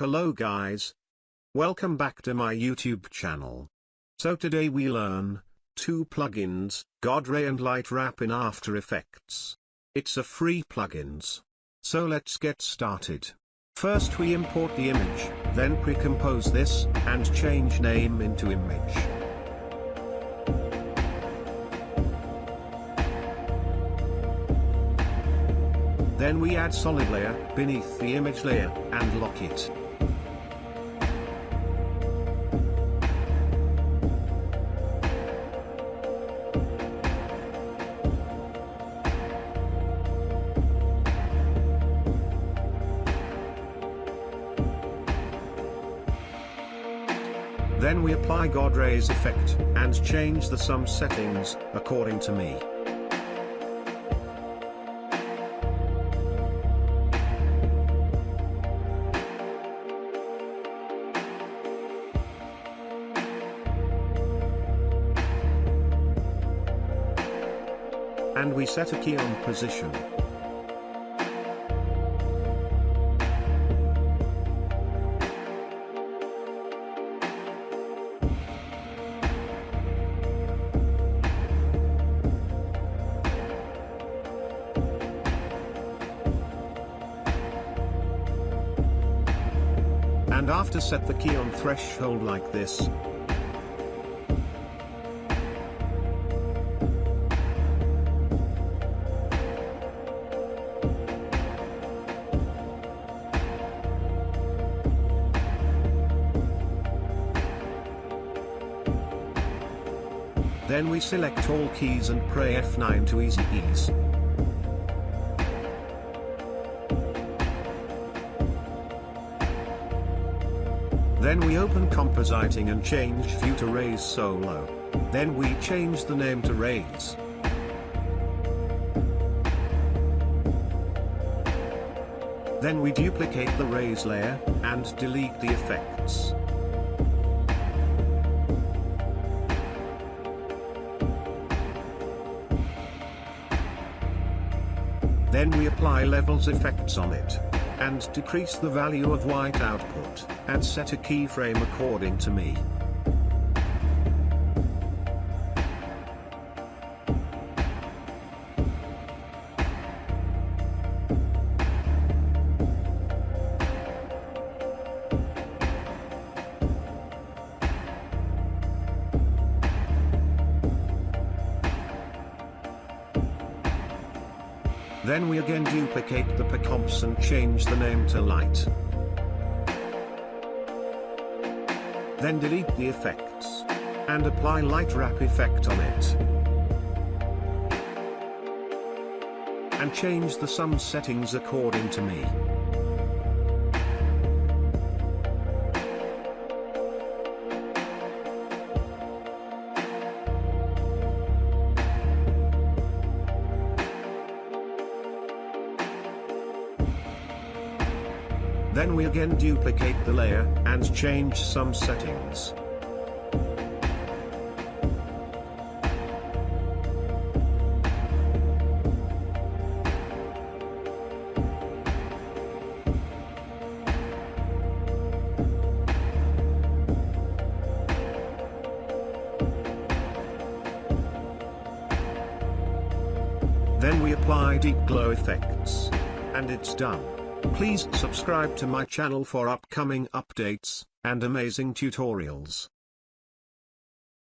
Hello guys. Welcome back to my YouTube channel. So today we learn two plugins, Godray and Light Wrap in After Effects. It's a free plugins. So let's get started. First we import the image, then pre-compose this, and change name into image. Then we add solid layer beneath the image layer, and lock it. Then we apply Godrays effect, and change the sum settings, according to me. And we set a key on position. And after set the key on threshold like this. Then we select all keys and pray F9 to easy ease. Then we open compositing and change view to raise solo. Then we change the name to raise. Then we duplicate the raise layer, and delete the effects. Then we apply levels effects on it, and decrease the value of white output, and set a keyframe according to me. Then we again duplicate the comps and change the name to light. Then delete the effects, and apply light wrap effect on it. And change the sum settings according to me. Then we again duplicate the layer, and change some settings. Then we apply deep glow effects. And it's done. Please subscribe to my channel for upcoming updates, and amazing tutorials.